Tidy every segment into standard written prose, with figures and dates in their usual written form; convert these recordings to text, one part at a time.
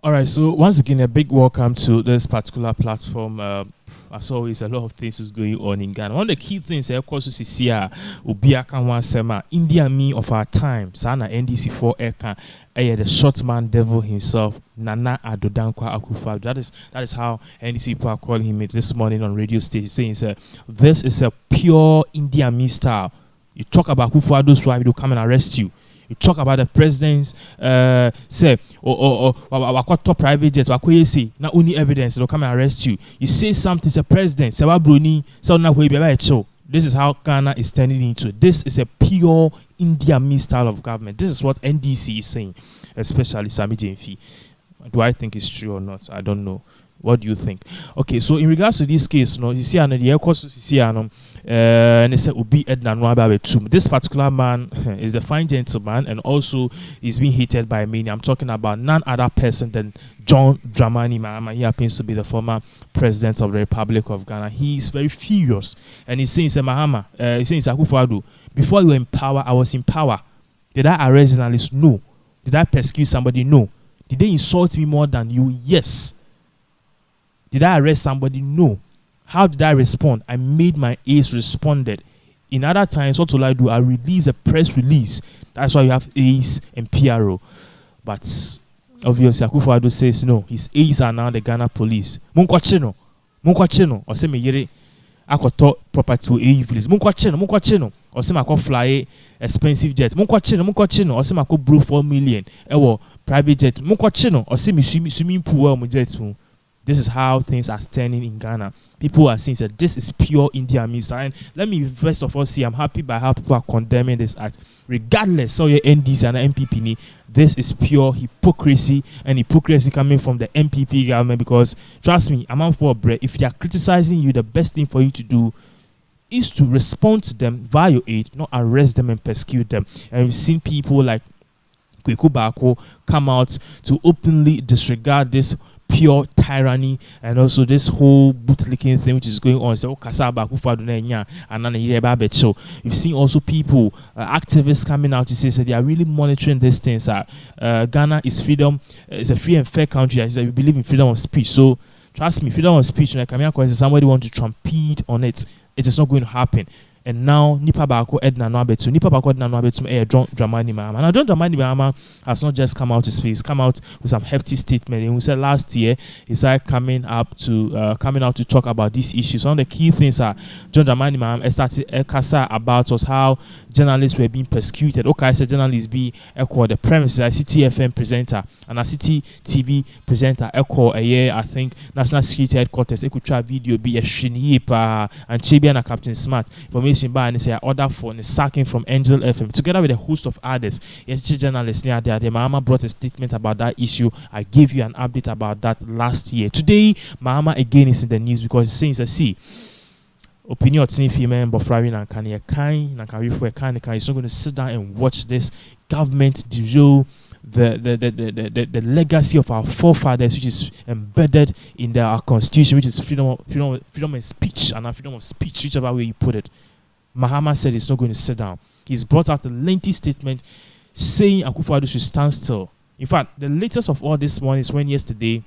All right, so once again, a big welcome to this particular platform. As always, a lot of things is going on in Ghana. One of the key things, of course, is here, Ubiaka Wansema, India me of our time, Sana NDC4 Eka, the short man devil himself, Nana Adodankwa Akuffo. That is how NDC people are calling him this morning on radio station, saying, this is a pure India me style. You talk about Akufo-Addo's wife, they'll come and arrest you. You talk about the president's say or top private jet, not only evidence, they'll come and arrest you. You say something, it's a president, this is how Ghana is turning into. This is a pure India me style of government. This is what NDC is saying, especially Sami Jemfi. Do I think it's true or not? I don't know. What do you think? Okay, so in regards to this case, you see, and the course you see, and they say Ubi Edna Nwababetum. This particular man is the fine gentleman, and also is being hated by many. I'm talking about none other person than John Dramani Mahama. He happens to be the former president of the Republic of Ghana. He is very furious, and he's saying, Mahama, he's saying, Akufo-Addo, before you were in power, I was in power. Did I arrest journalists? No. Did I persecute somebody? No. Did they insult me more than you? Yes. Did I arrest somebody? No. How did I respond? I made my aides responded. In other times, what will I do? I release a press release. That's why you have aides and PRO. But obviously, Akufo-Addo says no. His aides are now the Ghana police. Munkwacheno. Or say me yere akoto property to AU village. Munkwacheno. Or say mako fly expensive jet. Munkwacheno. Or say mako brew 4 million. Ewo private jet. Munkwacheno. Or say me swimming pool mo jet mo. This is how things are standing in Ghana. People are saying that this is pure India me style. And let me first of all say I'm happy by how people are condemning this act. Regardless of your NDC and MPP, this is pure hypocrisy, and hypocrisy coming from the MPP government, because trust me, I'm out for a break. If they are criticizing you, the best thing for you to do is to respond to them via aid, not arrest them and persecute them. And we've seen people like Kotoka come out to openly disregard this pure tyranny and also this whole bootlicking thing which is going on. So you've seen also people, activists coming out to say they are really monitoring these things. Ghana is freedom, it's a free and fair country. I said we believe in freedom of speech. So trust me, freedom of speech, like somebody want to trumpet on it, it is not going to happen. And now Nipa Bako Edna Nwabetum John Dramani Mahama. Now John Dramani Mahama has not just come out to space, come out with some hefty statement. And we said last year he started coming out to talk about these issues. One of the key things are John Dramani Mahama started kasa about was how journalists were being persecuted. Okay, I said journalists be echo the premises. I see TFM presenter and I see TV presenter echo a year. I think National Security Headquarters they could try video be a Shinipa and Chibian and Captain Smart information by and say order for the sacking from Angel FM together with a host of others. Journalists near there. The Mahama brought a statement about that issue. I gave you an update about that last year. Today, Mahama again is in the news because he's saying, see, opinion of female Bofrawi and Kanye Kain and Karifo Kanika is not going to sit down and watch this government derail the legacy of our forefathers, which is embedded in our constitution, which is freedom of speech and our freedom of speech, whichever way you put it. Mahama said he's not going to sit down. He's brought out a lengthy statement saying Akufo-Addo should stand still. In fact, the latest of all this one is when yesterday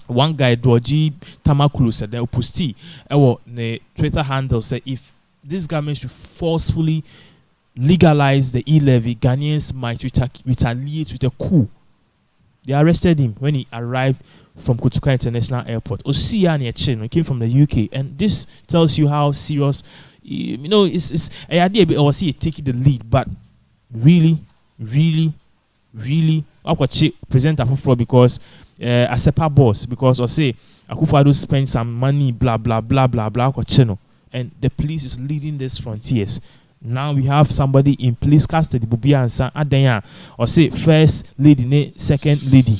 one guy Dwoji Tamakulu said that Upusti the Twitter handle said if this government should forcefully legalize the e-levy, Ghanaians might retaliate with a coup. They arrested him when he arrived from Kotoka International Airport. Osia Niachin came from the UK, and this tells you how serious. It's a idea or see taking the lead, but really, I could present Akufo because a separate boss because or say Akufo-Addo spend some money, blah blah blah blah blah, and the police is leading this frontiers. Now we have somebody in police custody, Bubia and San Adanya, or say first lady, second lady,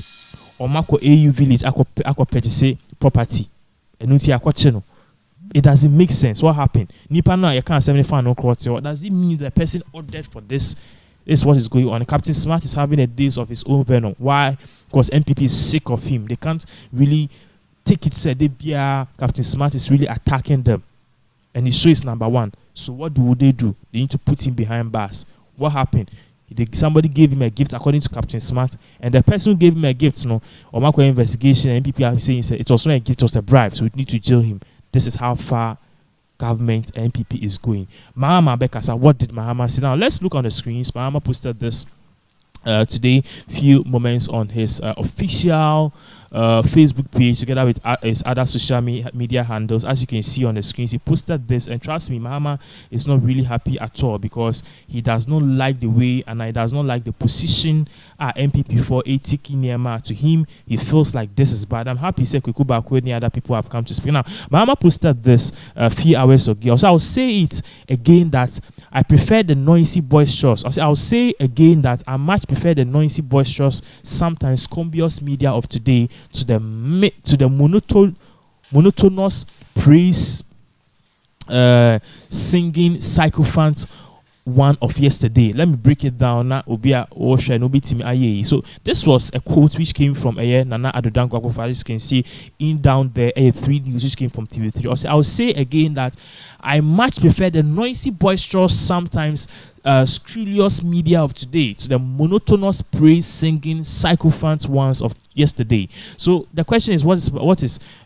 or Mako AU village, ako purchase property, and Nuti. It doesn't make sense. What happened? Nipa now you can't 75 no crowd. What does it mean the person ordered for this? This is what is going on. Captain Smart is having a days of his own venom. Why? Because MPP is sick of him. They can't really take it. Said Captain Smart is really attacking them, and he shows number one. So what do they do? They need to put him behind bars. What happened? Somebody gave him a gift according to Captain Smart, and the person who gave him a gift, or Marco investigation, and people are saying it was not a gift, it was a bribe, so we need to jail him. This is how far government NPP is going. Mahama Bekasa, what did Mahama say? Now let's look on the screens. Mahama posted this today, few moments on his official Facebook page together with his other social media handles. As you can see on the screens, he posted this, and trust me, Mahama is not really happy at all because he does not like the way and he does not like the position MPP for a tiki Nema. To him, he feels like this is bad. I'm happy say Kukuba any other people have come to speak. Now, Mahama posted this a few hours ago. So I'll say it again that I prefer the noisy boisterous. I'll say again that I much prefer the noisy boisterous, sometimes cumbious media of today to the monotonous praise singing sycophant one of yesterday. Let me break it down now. So this was a quote which came from Nana Adodanko Akuffo. As you can see in down there, 3 news which came from TV3. I'll say again that I much prefer the noisy, boisterous, sometimes scurrilous media of today to the monotonous praise singing sycophant ones of yesterday. So the question is, what is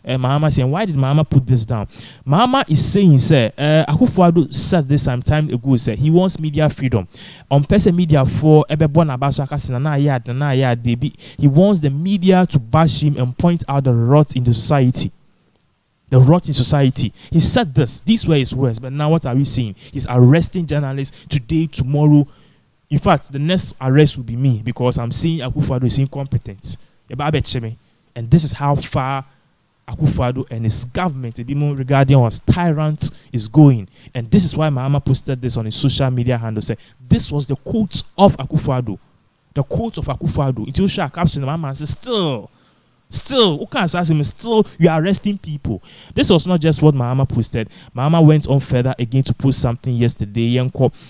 Mahama saying? Why did Mahama put this down? Mahama is saying, Akuffo said this some time ago, he wants media freedom. On person media for he wants the media to bash him and point out the rot in the society. The rot in society. He said this. These were his words. But now what are we seeing? He's arresting journalists today, tomorrow. In fact, the next arrest will be me because I'm seeing Akuffo is incompetent. And this is how far Akuffo and his government, regarding as tyrant, is going. And this is why Mahama posted this on his social media handle. Said this was the quote of Akuffo. The quote of Akuffo. Until Shah caption Mahama says Still, you are arresting people. This was not just what Mahama posted. Mahama went on further again to post something yesterday.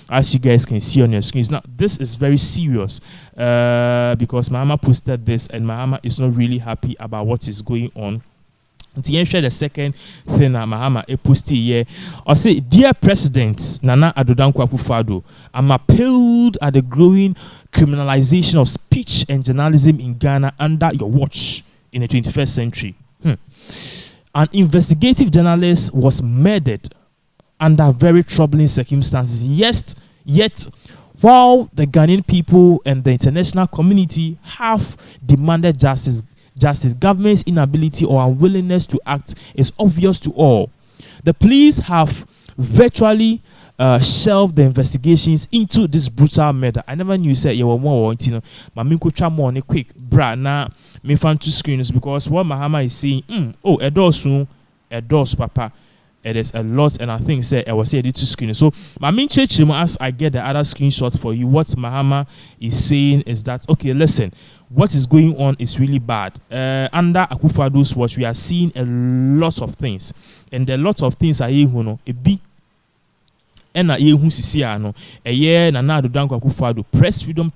As you guys can see on your screens. Now, this is very serious because Mahama posted this and Mahama is not really happy about what is going on. To ensure the second thing Mahama posted here, I say, dear President Nana Adodanko Akuffo, I'm appalled at the growing criminalization of speech and journalism in Ghana under your watch. In the 21st century, an investigative journalist was murdered under very troubling circumstances. Yet, while the Ghanaian people and the international community have demanded justice, government's inability or unwillingness to act is obvious to all. The police have virtually shelved the investigations into this brutal murder. I never knew you were more wanting. Maminko more quick, bra na me fan two screens because what Mahama is saying, a door soon, a doors, papa. It is a lot, and I think I was saying two screens. So my main church, as I get the other screenshot for you, what Mahama is saying is that okay, listen, what is going on is really bad. Under Akuffo's watch, we are seeing a lot of things, and a lot of things are a big. And who see no a year na na do danko Akufo press freedom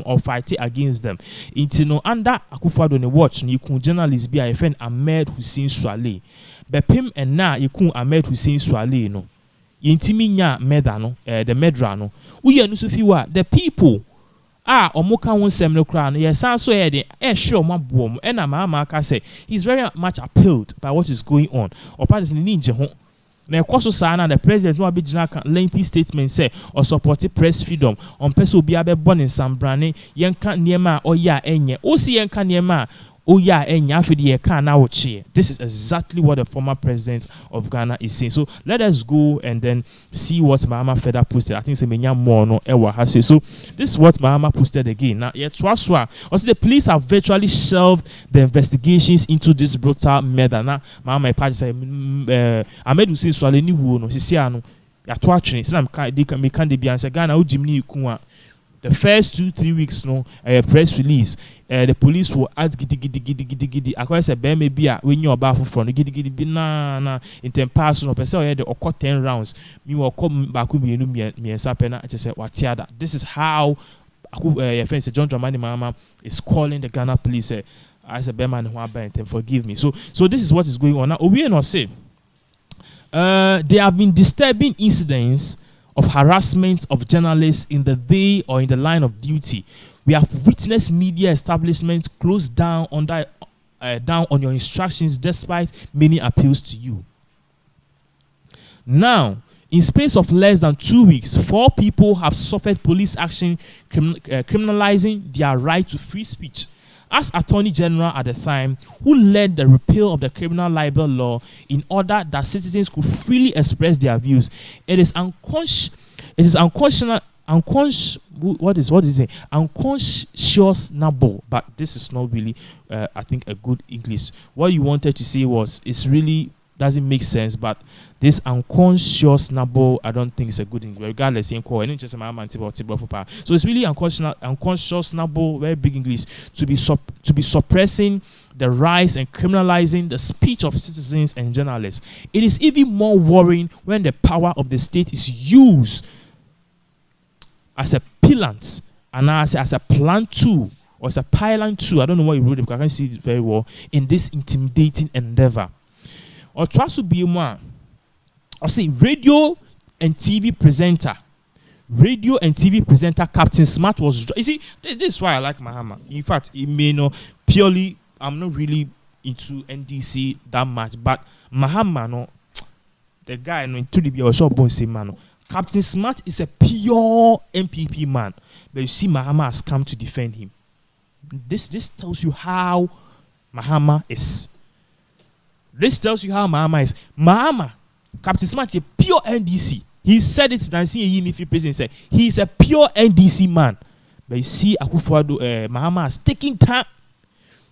or fight against them. Into no under Akufo ne watch you kun journalists be a friend Ahmed Hussein Swale. Bepim and na you kun Ahmed Hussein Swale no. Intimi nya meda no the medra no. We no so fiwa the people omoka won sem no kra no yes so here the sure ma boom and Mahama ka say he's very much appalled by what is going on. Or part is ni nje ho. Na ekoso sana the president no abegina lengthy statement say or support press freedom on person obi abebọ ne sambrane yenka niema oya enye osi yenka niema oya enya afidi ye kan na woche. This is exactly what the former president of Ghana is saying. So let us go and then see what Mahama further posted. I think say menya more no ewa has say. So this is what Mahama posted again. Now yet swaswa also the police have virtually shelved the investigations into this brutal murder. Now Mahama party say Ahmed Hussein Swale ni hu no sisi ano ya to atwene say me kan de bia say Ghana o jimni ku a the first 2-3 weeks no press release the police will add gidi akwa say be maybe a when you oba for no gidi bi na in 10 pass no person here the occur 10 rounds me will come back me ensa pe na say watiada. This is how your friend John Dramani Mahama is calling the Ghana police I said be man who abent and forgive me. So this is what is going on now. We not say there have been disturbing incidents of harassment of journalists in the day or in the line of duty. We have witnessed media establishments close down down on your instructions despite many appeals to you. Now, in space of less than 2 weeks, 4 people have suffered police action criminalizing their right to free speech. As Attorney General at the time, who led the repeal of the criminal libel law in order that citizens could freely express their views, it is unconscionable. But this is not really, I think, a good English. What you wanted to say was, it's really doesn't make sense, but this unconscionable, I don't think it's a good English. Regardless, so it's really unconscionable, very big English, to be suppressing the rights and criminalizing the speech of citizens and journalists. It is even more worrying when the power of the state is used as a pillant and as a plan tool or as a pylon tool. I don't know what you wrote it because I can't see it very well in this intimidating endeavor. Or trust to be more. I say radio and TV presenter Captain Smart was. You see, this is why I like Mahama. In fact, it may not purely. I'm not really into NDC that much, but Mahama, no, the guy, no, into the also born same man. Captain Smart is a pure MPP man, but you see, Mahama has come to defend him. This tells you how Mahama is. This tells you how Mahama is. Mahama, Captain Smart, is a pure NDC. He said it in the president said he is a pure NDC man. But you see, Akuffo, Mahama has taken time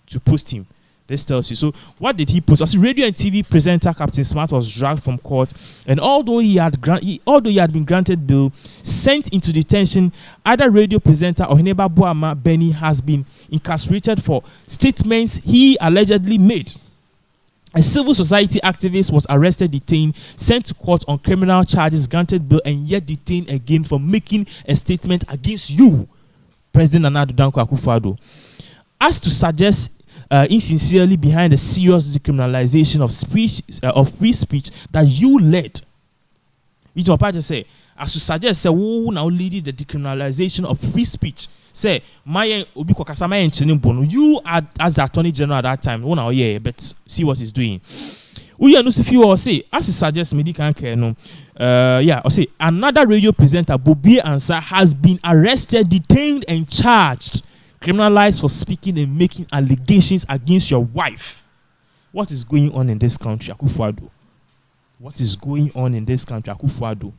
to post him. This tells you. So what did he post? As radio and TV presenter Captain Smart was dragged from court, and although he had been granted bail, sent into detention, other radio presenter Oheneba Boama Benny has been incarcerated for statements he allegedly made. A civil society activist was arrested, detained, sent to court on criminal charges, granted bail, and yet detained again for making a statement against you, President Nana Addo Dankwa Akufo-Addo. As to suggest insincerely behind the serious decriminalization of speech, of free speech that you led, which my party say, as to suggest say who now leading the decriminalization of free speech. Say my obi kokasama enchene bono. You are as the Attorney General at that time. Now but see what he's doing. We are no if you say as he suggests me can care no. Or say another radio presenter Bobby Ansah has been arrested, detained, and charged, criminalized for speaking and making allegations against your wife. What is going on in this country, Akufo-Addo? What is going on in this country, Akufo-Addo?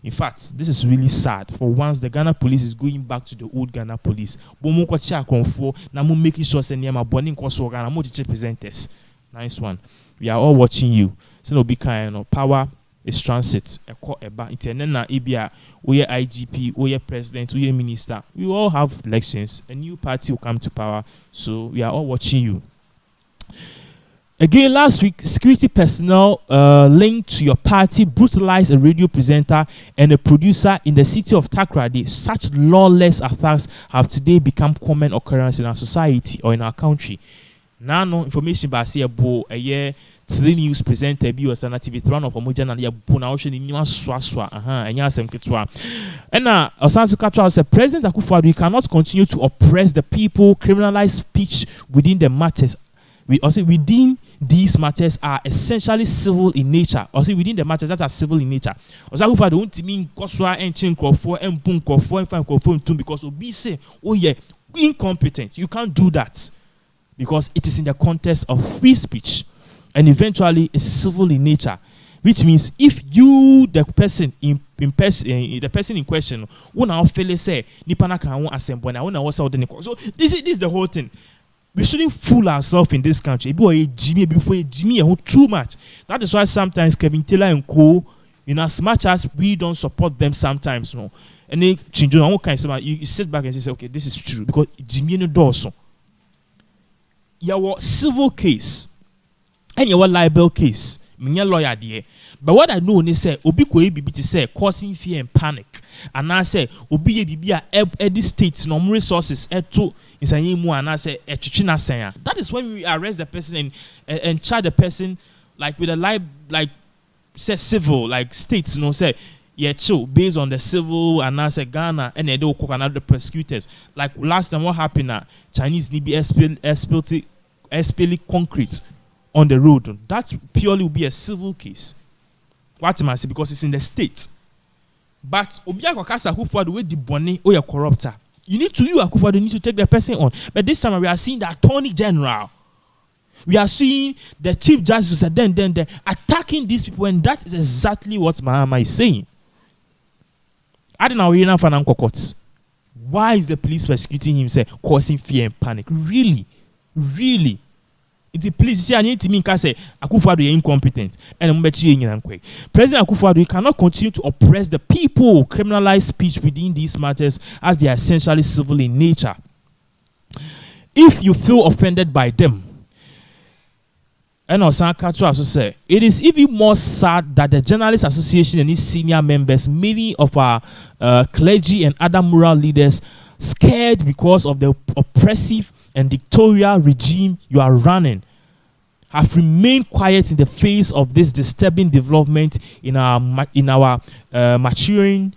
In fact, this is really sad. For once, the Ghana police is going back to the old Ghana police. Making sure presenters. Nice one. We are all watching you. So be kind. Power is transit. We are IGP, we are president, we are minister. We all have elections. A new party will come to power. So we are all watching you. Again, last week, security personnel linked to your party brutalized a radio presenter and a producer in the city of Takoradi. Such lawless attacks have today become common occurrence in our society or in our country. Now, no information about say about a year 3 news presenter be was an TV one of Homogen and Yabuna Ocean in Swaswa. And Yasem Kitwa. And now, Osansu Katwa said, President Akufo-Addo, you cannot continue to oppress the people, criminalize speech within the matters. We also within these matters are essentially civil in nature. Also within the matters that are civil in nature. Also Akufo-Addo don't mean Koswa and Chinkrofo and Punkofo and Fankrofo because Obi say, oh yeah, incompetent. You can't do that because it is in the context of free speech, and eventually it's civil in nature. Which means if you, the person in question, when our fellow say, Nipana can assemble, I want to also so this is the whole thing. We shouldn't fool ourselves in this country. Before Jimmy, too much. That is why sometimes Kevin Taylor and Co, in as much as we don't support them sometimes, no. And they change on all kinds of you sit back and say, okay, this is true because Jimmy no Dawson. Your civil case and your libel case, me lawyer there. But what I know is say obi ko ebibi ti say causing fear and panic. And I say obi ebibi a the states no resources to insanye mu and I say etwetwe na sen. That is when we arrest the person and charge the person like with a like say civil like states say yeah, chill based on the civil and as a Ghana and they do another prosecutors. Like last time, what happened? Chinese need be SPL concrete on the road. That purely will be a civil case. What am I say? Because it's in the state. But Obiya Kwakasa Akuffo the way the bonnet or your corrupter. You Akuffo, need to take the person on. But this time we are seeing the Attorney General. We are seeing the Chief Justice then attacking these people, and that is exactly what Mahama is saying. Why is the police persecuting him, causing fear and panic? Really? Really? It's the police say I need to mean say Akuffo is incompetent. And President Akuffo cannot continue to oppress the people, criminalize speech within these matters as they are essentially civil in nature. If you feel offended by them, and Osankatu also said, it is even more sad that the Journalists Association and its senior members, many of our clergy and other moral leaders, scared because of the oppressive and dictatorial regime you are running, have remained quiet in the face of this disturbing development in our maturing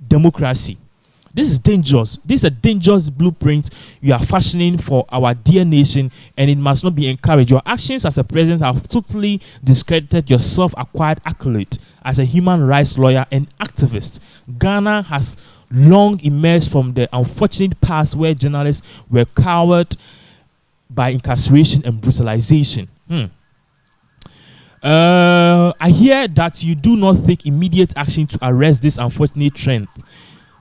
democracy. This is dangerous. This is a dangerous blueprint you are fashioning for our dear nation, and it must not be encouraged. Your actions as a president have totally discredited your self-acquired accolade as a human rights lawyer and activist. Ghana has long emerged from the unfortunate past where journalists were cowed by incarceration and brutalization. I hear that you do not take immediate action to arrest this unfortunate trend.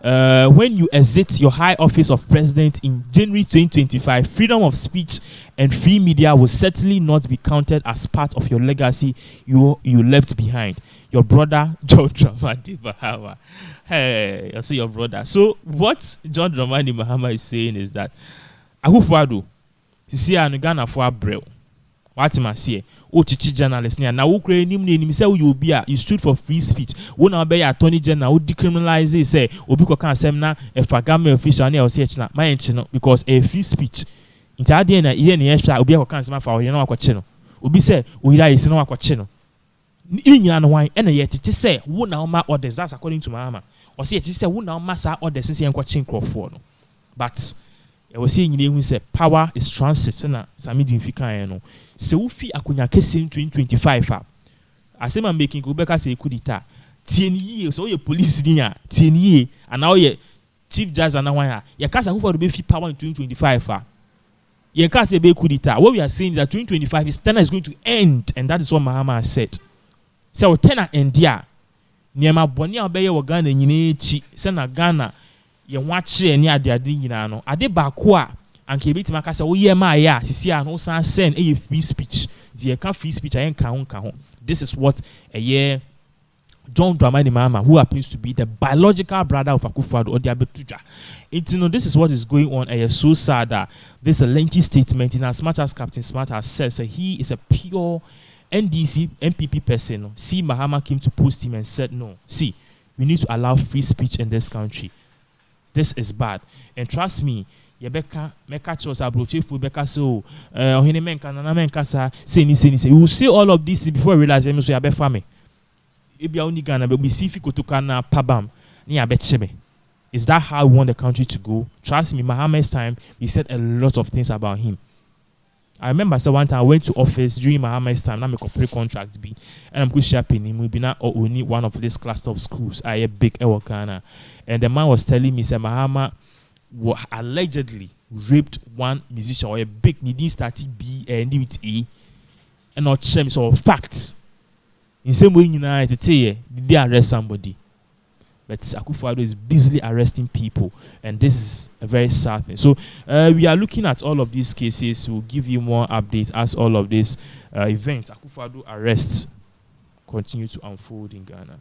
When you exit your high office of president in January 2025, freedom of speech and free media will certainly not be counted as part of your legacy you left behind. Your brother, John Dramani Mahama. Hey, I see your brother. So what John Dramani Mahama is saying is that Akuffo sisi Ghana for Abreu. What am I saying? Oh, chichi journalist niya. Na ukre ni say you be you stood for free speech. When na be attorney general, who decriminalize it, say obi ko kan sem na if a government official na o say china. My chino because a free speech. Inti ade na ide na yehwa obi ko kan sem fa o ye na akwache no. Obi say o hira yesi na akwache no. Ni nyina no wan e na ye tete say wo na ma orders, that's according to Mahama. O say tete say wo na ma sa orders since ye nkwache nkrofo no. But I was saying you say power is transit na sami di mfika no. Se wo fi akonya kese 2025 a say man making go beka say kudita tie so ye police ni a tie and now ye chief judge and wan ya kasa who for be fi power in 2025 ye kasa be kudita. What we are saying is that 2025 is tenor is going to end, and that is what Mahama has said. So tenor end dia niema boni a obeye wo Ghana nyina echi se na Ghana ye wache ni ade nyina no ade ba ko a anke beti maka say wo ye ma ya sisi a no san send e free speech the can free speech ayen kan ho. This is what a year John Dramani Mahama, who happens to be the biological brother of Akuffo or the Abetuja. This is what is going on, and it's so sad that this is a lengthy statement. In as much as Captain Smart has said, so he is a pure NDC MPP person. See, Mahama came to post him and said, no, see, we need to allow free speech in this country. This is bad, and trust me. Yebeka meka chose abrochefu beka so ohene menka na menka sa say you will say all of this before you realize so yabe fame ebia oni Ghana be see fi Kotoka na pabam ni yabe chebe. Is that how we want the country to go? Trust me, Mahama's time we said a lot of things about him. I remember one time I went to office during Mahama's time. Now me corporate contract be, and I'm going to share him. We be now only one of this cluster of schools. I a big Ghana, and the man was telling me, say Mahama allegedly raped one musician or a big needing starting B and with A, and not shame so facts. In same way, did they arrest somebody? But Akuffo is busily arresting people, and this is a very sad thing. So we are looking at all of these cases. We'll give you more updates as all of these events, Akuffo arrests, continue to unfold in Ghana.